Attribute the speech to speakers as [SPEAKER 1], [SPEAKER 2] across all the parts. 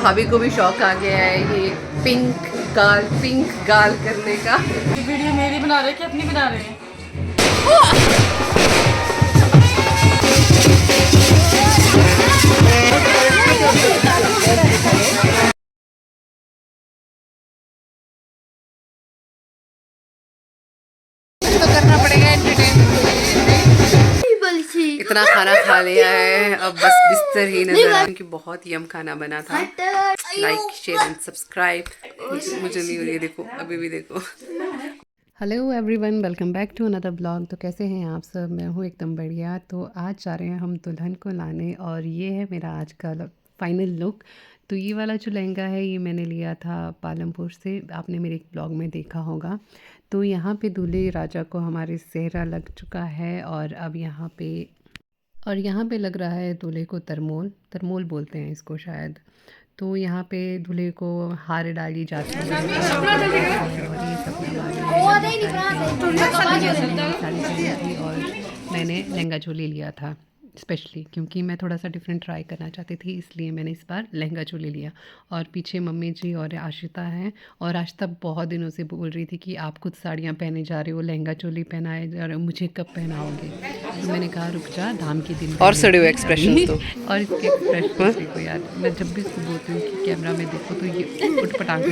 [SPEAKER 1] भाभी को भी शौक आ गया है ये पिंक गाल करने का।
[SPEAKER 2] वीडियो मेरी बना रहे हैं कि अपनी बना रहे हैं?
[SPEAKER 1] तो करना पड़ेगा एंटरटेनमेंट। इतना खाना खा लिया है, अब बस बिस्तर ही नजर आ, क्योंकि बहुत यम खाना बना था। Like share and subscribe. मुझे नहीं हो रही है, देखो अभी भी देखो। Hello everyone, welcome back to another blog. तो कैसे हैं आप सब? मैं हूँ एकदम बढ़िया। तो आज जा रहे हैं हम दुल्हन को लाने और ये है मेरा आज का फाइनल लुक। तो ये वाला जो लहंगा है ये मैंने लिया था पालमपुर से, आपने मेरे एक ब्लॉग में देखा होगा। तो यहाँ पे दूल्हे राजा को हमारे सेहरा लग चुका है और अब यहाँ पे लग रहा है दूल्हे को तरमोल बोलते हैं इसको शायद। तो यहाँ पे दूल्हे को हार डाली जाती है और ये सब और मैंने लहंगा चोली लिया था स्पेशली, क्योंकि मैं थोड़ा सा डिफरेंट ट्राई करना चाहती थी, इसलिए मैंने इस बार लहंगा चोली लिया। और पीछे मम्मी जी और आशिता हैं, और आशिता बहुत दिनों से बोल रही थी कि आप खुद साड़ियाँ पहने जा रहे हो, लहंगा चोली पहनाए जा रहे हो, मुझे कब पहनाओगे? तो मैंने कहा रुक जा, धाम के दिन। और सड़े हुए एक्सप्रेशन तो और इसके एक्सप्रेशन देखो यार, मैं जब भी इसको बोलती हूँ कि कैमरा में देखो तो ये उठपटांग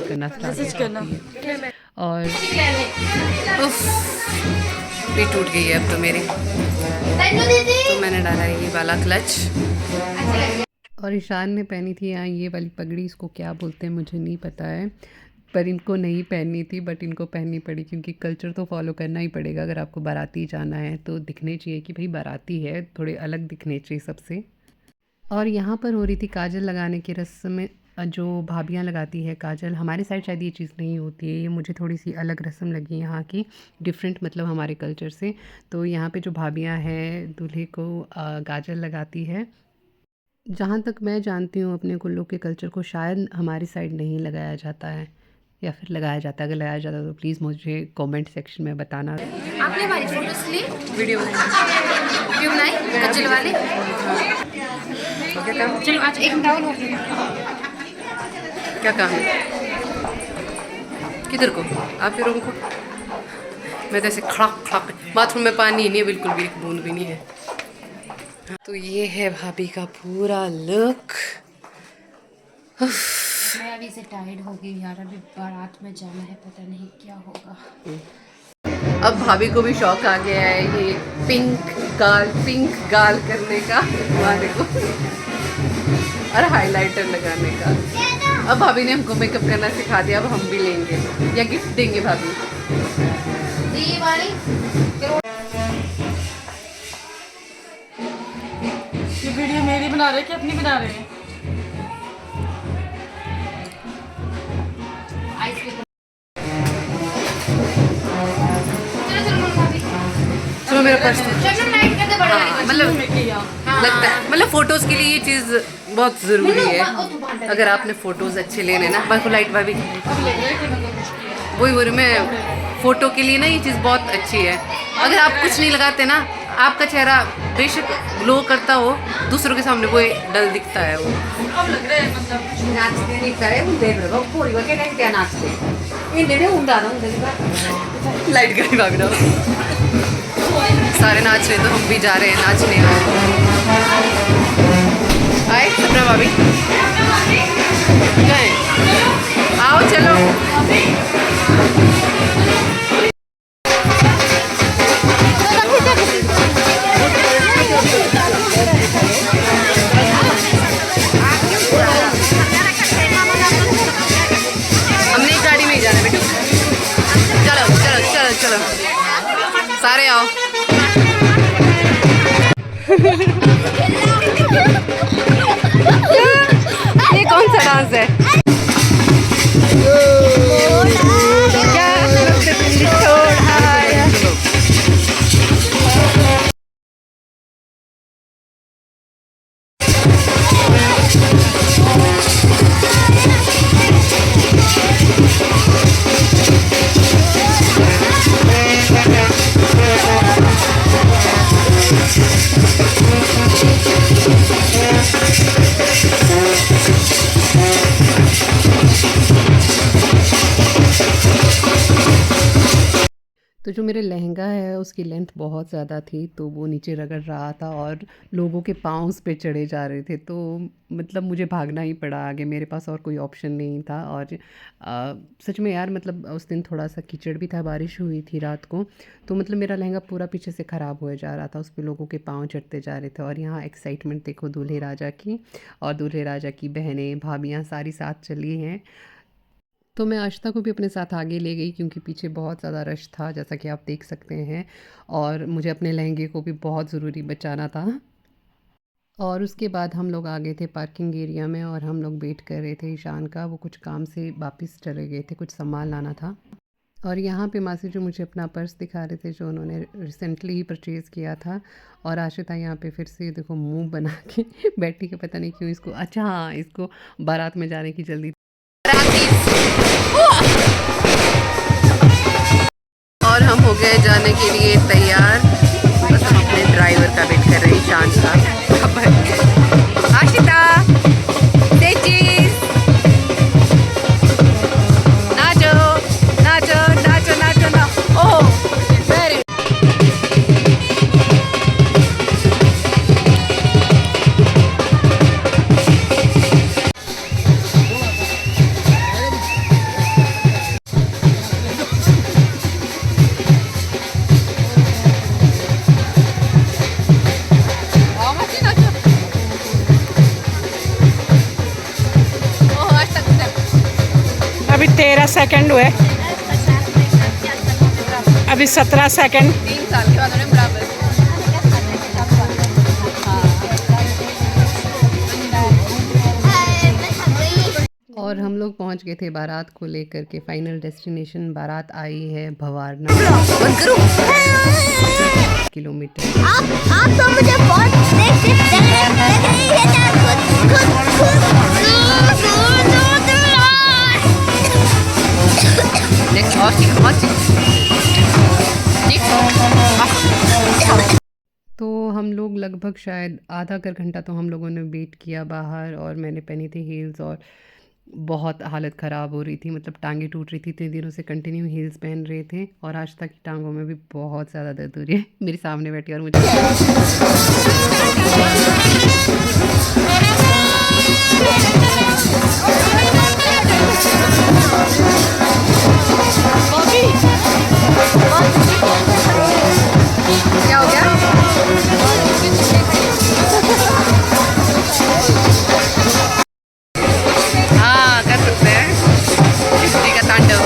[SPEAKER 1] करना स्टार्ट करती है। और भी टूट गई है अब तो मेरी, तो मैंने डाला है ये वाला क्लच। और ईशान ने पहनी थी यहाँ ये वाली पगड़ी, इसको क्या बोलते हैं मुझे नहीं पता है, पर इनको नहीं पहननी थी बट इनको पहननी पड़ी, क्योंकि कल्चर तो फॉलो करना ही पड़ेगा। अगर आपको बाराती जाना है तो दिखने चाहिए कि भाई बाराती है, थोड़े अलग दिखने चाहिए सबसे। और यहाँ पर हो रही थी काजल लगाने की रस्म में, जो भाभियाँ लगाती है काजल। हमारे साइड शायद ये चीज़ नहीं होती है, ये मुझे थोड़ी सी अलग रस्म लगी यहाँ की, डिफरेंट मतलब हमारे कल्चर से। तो यहाँ पे जो भाभियाँ हैं दूल्हे को काजल लगाती है। जहाँ तक मैं जानती हूँ अपने कुल्लू के कल्चर को, शायद हमारी साइड नहीं लगाया जाता है, या फिर लगाया जाता है। अगर लगाया जाता है तो प्लीज़ मुझे कमेंट सेक्शन में बताना।
[SPEAKER 3] आपने हमारी फोटोज ली, वीडियो बनाई काजल वाले। चलो आज एक डाउन हो गया।
[SPEAKER 1] क्या काम है? किधर को? आपके रूम को? मैं तो ऐसे खड़क बाथरूम में पानी नहीं है, बिल्कुल भी एक बूंद भी नहीं है। तो ये है भाभी का पूरा लुक।
[SPEAKER 3] मैं अभी से टायर्ड हो गई यार, अभी बारात में जाना है, पता नहीं क्या होगा।
[SPEAKER 1] अब भाभी को भी शौक आ गया है ये पिंक गाल करने का, हमारे को, और हाइलाइटर लगाने का। अब भाभी ने हमको मेकअप करना सिखा दिया, अब हम भी लेंगे या गिफ्ट देंगे भाभी।
[SPEAKER 3] ये वाली
[SPEAKER 2] ये वीडियो मेरी बना रहे हैं कि अपनी बना रहे हैं?
[SPEAKER 1] चलो मेरा पर्स मतलब लगता है, मतलब फोटोज के लिए ये चीज़ बहुत ज़रूरी है। अगर आपने फ़ोटोज़ अच्छे लेने ना, बाकी लाइट भाभी वही बोल रही मैं, फ़ोटो के लिए ना ये चीज़ बहुत अच्छी है। अगर आप कुछ नहीं लगाते ना, आपका चेहरा बेशक ग्लो करता हो, दूसरों के सामने वो डल दिखता है। वो
[SPEAKER 2] अब लग रहा है मतलब
[SPEAKER 1] नाचते दिखता है, लाइट करी भाभी ना, सारे नाच रहे तो हम भी जा रहे हैं नाचने। आए सपना भाभी, क्या है? आओ चलो। हमने एक गाड़ी में ही जाना है बेटू, चलो चलो चलो चलो सारे आओ। ये कौन सा डांस है? मेरे लहंगा है उसकी लेंथ बहुत ज़्यादा थी, तो वो नीचे रगड़ रहा था और लोगों के पाँव उस पे चढ़े जा रहे थे, तो मतलब मुझे भागना ही पड़ा आगे, मेरे पास और कोई ऑप्शन नहीं था। और सच में यार मतलब उस दिन थोड़ा सा कीचड़ भी था, बारिश हुई थी रात को, तो मतलब मेरा लहंगा पूरा पीछे से ख़राब हो जा रहा था, उस पे लोगों के पाँव चढ़ते जा रहे थे। और यहाँ एक्साइटमेंट देखो दूल्हे राजा की, और दूल्हे राजा की बहनें भाभियाँ सारी साथ चली हैं। तो मैं आशिता को भी अपने साथ आगे ले गई क्योंकि पीछे बहुत ज़्यादा रश था, जैसा कि आप देख सकते हैं, और मुझे अपने लहंगे को भी बहुत ज़रूरी बचाना था। और उसके बाद हम लोग आ गए थे पार्किंग एरिया में, और हम लोग वेट कर रहे थे ईशान का, वो कुछ काम से वापस चले गए थे, कुछ सामान लाना था। और यहाँ पे मासी जो मुझे अपना पर्स दिखा रहे थे जो उन्होंने रिसेंटली ही परचेज़ किया था। और आशिता यहाँ पे फिर से देखो मुंह बना के बैठी है, पता नहीं क्यों इसको, अच्छा हाँ इसको बारात में जाने की जल्दी। और हम हो गए जाने के लिए तैयार, बस हम अपने ड्राइवर का वेट कर रहे हैं ईशान का। आशिता नाचो नाचो नाचो नाचो ना, ओह वेरी।
[SPEAKER 2] अभी 13 सेकंड हुए, अभी 17 सेकंड।
[SPEAKER 1] 3 साल के बाद उन्हें बराबर। और हम लोग पहुंच गए थे बारात को लेकर के, फाइनल डेस्टिनेशन बारात आई है भवारना किलोमीटर।
[SPEAKER 4] आप तो मुझे बहुत लग रही है
[SPEAKER 1] तो हम लोग लगभग शायद आधा कर घंटा तो हम लोगों ने वेट किया बाहर, और मैंने पहनी थी हील्स, और बहुत हालत ख़राब हो रही थी, मतलब टांगें टूट रही थी, 3 दिनों से कंटिन्यू हील्स पहन रहे थे, और आज तक की टांगों में भी बहुत ज़्यादा दर्द हो रही है। मेरे सामने बैठी और मुझे क्या हो गया? हाँ कर सकते हैं शिवजी का तांडव।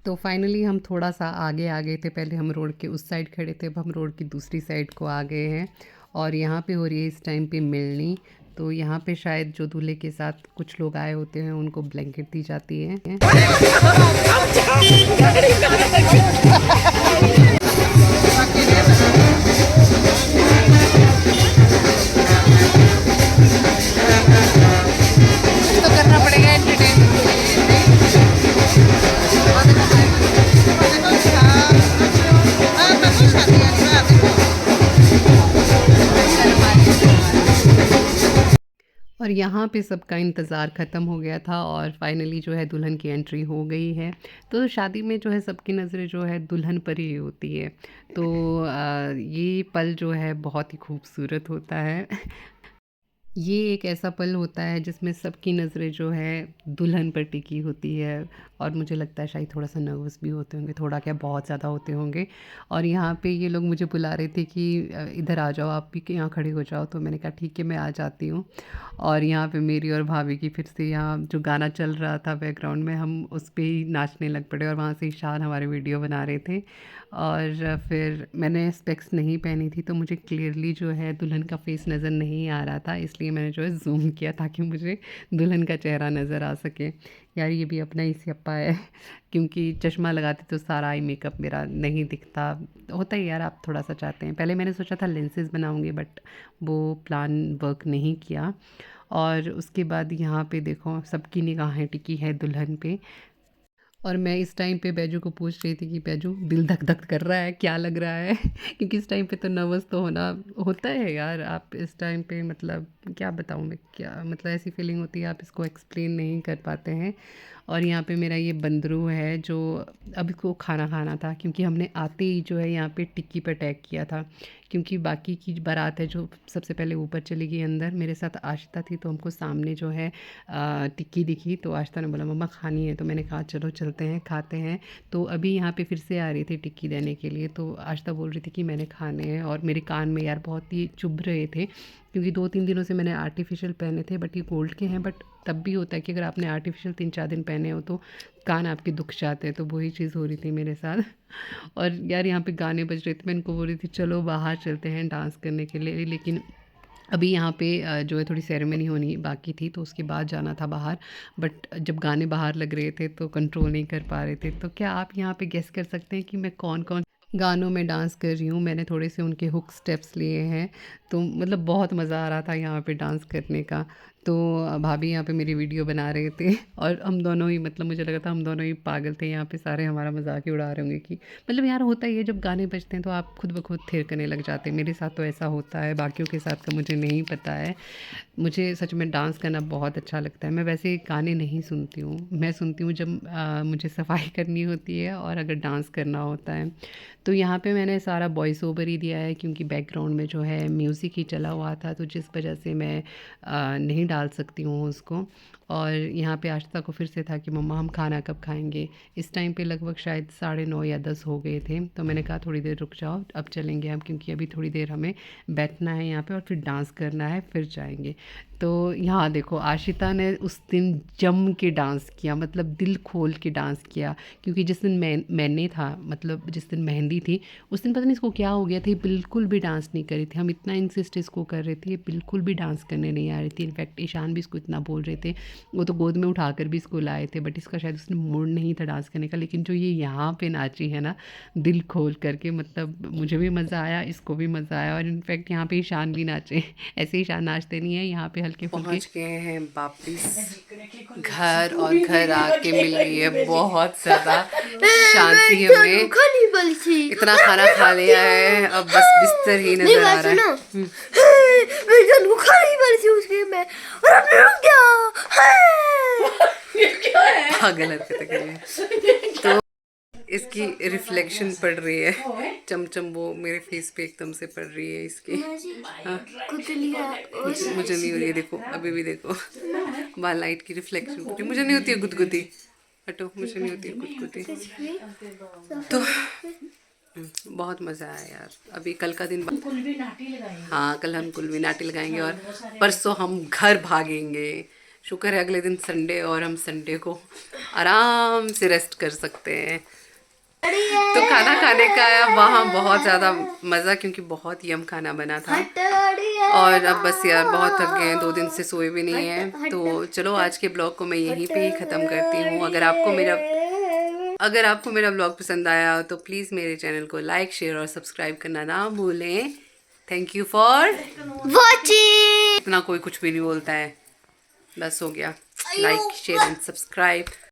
[SPEAKER 1] तो फाइनली हम थोड़ा सा आगे आ गए थे, पहले हम रोड के उस साइड खड़े थे, अब हम रोड की दूसरी साइड को आ गए हैं, और यहाँ पे हो रही है इस टाइम पे मिलनी। तो यहाँ पे शायद जो दूल्हे के साथ कुछ लोग आए होते हैं उनको ब्लैंकेट दी जाती है। तो करना पड़ेगा और यहाँ पे सबका इंतज़ार ख़त्म हो गया था, और फाइनली जो है दुल्हन की एंट्री हो गई है। तो शादी में जो है सबकी नज़रें जो है दुल्हन पर ही होती है, तो ये पल जो है बहुत ही खूबसूरत होता है। ये एक ऐसा पल होता है जिसमें सबकी नज़रें जो है दुल्हन पर टिकी होती है, और मुझे लगता है शायद थोड़ा सा नर्वस भी होते होंगे, थोड़ा क्या बहुत ज़्यादा होते होंगे। और यहाँ पे ये लोग मुझे बुला रहे थे कि इधर आ जाओ, आप भी यहाँ खड़े हो जाओ, तो मैंने कहा ठीक है मैं आ जाती हूँ। और यहाँ पे मेरी और भाभी की फिर से यहाँ जो गाना चल रहा था बैकग्राउंड में, हम उस पर ही नाचने लग पड़े, और वहाँ से ईशान हमारे वीडियो बना रहे थे। और फिर मैंने स्पेक्स नहीं पहनी थी तो मुझे क्लियरली जो है दुल्हन का फेस नज़र नहीं आ रहा था, इसलिए मैंने जो है जूम किया ताकि मुझे दुल्हन का चेहरा नज़र आ सके। यार ये भी अपना ही स्यापा है क्योंकि चश्मा लगाती तो सारा आई मेकअप मेरा नहीं दिखता। होता ही यार, आप थोड़ा सा चाहते हैं। पहले मैंने सोचा था लेंसेज बनाऊंगी बट वो प्लान वर्क नहीं किया। और उसके बाद यहाँ पे देखो सबकी निगाहें टिकी है दुल्हन पे। और मैं इस टाइम पे बैजू को पूछ रही थी कि बैजू दिल धक धक कर रहा है, क्या लग रहा है क्योंकि इस टाइम पे तो नर्वस तो होना होता है यार। आप इस टाइम पे मतलब क्या बताऊँ मैं, क्या मतलब ऐसी फीलिंग होती है आप इसको एक्सप्लेन नहीं कर पाते हैं। और यहाँ पे मेरा ये बंदरू है जो अब इसको खाना खाना था क्योंकि हमने आते ही जो है यहाँ पे टिक्की पर अटैक किया था, क्योंकि बाकी की बारात है जो सबसे पहले ऊपर चली गई अंदर। मेरे साथ आशिता थी तो हमको सामने जो है टिक्की दिखी तो आशिता ने बोला मम्मा खानी है, तो मैंने कहा चलो चलते हैं खाते हैं। तो अभी यहाँ पे फिर से आ रही थी टिक्की देने के लिए तो आशिता बोल रही थी कि मैंने खाने हैं, और मेरे कान में यार बहुत ही चुभ रहे थे क्योंकि 2-3 दिनों से मैंने आर्टिफिशियल पहने थे बट ये गोल्ड के हैं। बट तब भी होता है कि अगर आपने आर्टिफिशियल 3-4 दिन पहने हो तो कान आपके दुख जाते हैं, तो वही चीज़ हो रही थी मेरे साथ। और यार यहाँ पे गाने बज रहे थे, मैं इनको बोल रही थी चलो बाहर चलते हैं डांस करने के लिए, लेकिन अभी यहाँ पे जो है थोड़ी सेरेमनी होनी बाकी थी तो उसके बाद जाना था बाहर। बट जब गाने बाहर लग रहे थे तो कंट्रोल नहीं कर पा रहे थे। तो क्या आप यहाँ पे गेस कर सकते हैं कि मैं कौन कौन गानों में डांस कर रही हूँ? मैंने थोड़े से उनके हुक स्टेप्स लिए हैं, तो मतलब बहुत मज़ा आ रहा था यहाँ पे डांस करने का। तो भाभी यहाँ पे मेरी वीडियो बना रहे थे और हम दोनों ही, मतलब मुझे लगा था हम दोनों ही पागल थे यहाँ पे, सारे हमारा मजाक ही उड़ा रहे होंगे कि मतलब यार होता ही है जब गाने बजते हैं तो आप खुद ब खुद थिरकने लग जाते हैं। मेरे साथ तो ऐसा होता है, बाकियों के साथ का मुझे नहीं पता है। मुझे सच में डांस करना बहुत अच्छा लगता है। मैं वैसे गाने नहीं सुनती हूँ, मैं सुनती हूँ जब मुझे सफाई करनी होती है और अगर डांस करना होता है। तो यहाँ पे मैंने सारा वॉइस ओवर ही दिया है क्योंकि बैकग्राउंड में जो है म्यूज़िक ही चला हुआ था, तो जिस वजह से मैं नहीं डाल सकती हूँ उसको। और यहाँ पे आशिता को फिर से था कि मम्मा हम खाना कब खाएंगे। इस टाइम पे लगभग शायद 9:30 या 10 हो गए थे, तो मैंने कहा थोड़ी देर रुक जाओ, अब चलेंगे हम, क्योंकि अभी थोड़ी देर हमें बैठना है यहाँ पे और फिर डांस करना है, फिर जाएंगे। तो यहाँ देखो आशिता ने उस दिन जम के डांस किया, मतलब दिल खोल के डांस किया, क्योंकि जिस दिन मैंने था, मतलब जिस दिन मेहंदी थी उस दिन पता नहीं इसको क्या हो गया था, बिल्कुल भी डांस नहीं करी थी। हम इतना इंसिस्ट इसको कर रहे थे, ये बिल्कुल भी डांस करने नहीं आ रही थी। इनफैक्ट ईशान भी इसको इतना बोल रहे थे, वो तो गोद में उठाकर भी इसको लाए थे, बट इसका शायद उसने मूड नहीं था डांस करने का। लेकिन जो ये यहाँ पे नाची है ना दिल खोल करके, मतलब मुझे भी मज़ा आया, इसको भी मज़ा आया। और इनफैक्ट यहाँ पे ईशान भी नाचे, ऐसे ईशान नाचते नहीं है, यहाँ पे हल्के फुल्के। पहुँच गए हैं वापिस घर और घर आके मिल रही है बहुत ज़्यादा शांति हमें। इतना खाना खा लिया है, अब बस बिस्तर ही नजर आ रहा है। पागल हरकतें कर रही है। तो इसकी रिफ्लेक्शन पड़ रही है, चमचम वो मेरे फेस पे एकदम से पड़ रही है इसकी। हाँ मुझे नहीं हो रही है, देखो अभी भी देखो बाल लाइट की रिफ्लेक्शन पड़ रही, मुझे नहीं होती है गुदगुदी, हटो, मुझे नहीं होती है गुदगुदी। तो बहुत मज़ा आया यार। अभी कल का दिन हाँ कल हम कुल भी नाटी लगाएंगे और परसों हम घर भागेंगे। शुक्र है अगले दिन संडे और हम संडे को आराम से रेस्ट कर सकते हैं। तो खाना खाने का वहाँ बहुत ज़्यादा मज़ा, क्योंकि बहुत यम खाना बना था। और अब बस यार बहुत थक गए हैं, 2 दिन से सोए भी नहीं हैं। तो चलो आज के ब्लॉग को मैं यहीं पे ही ख़त्म करती हूँ। अगर आपको मेरा ब्लॉग पसंद आया हो तो प्लीज़ मेरे चैनल को लाइक, शेयर और सब्सक्राइब करना ना भूलें। Thank you for watching. इतना कोई कुछ भी नहीं बोलता है, बस हो गया। Like, share and subscribe.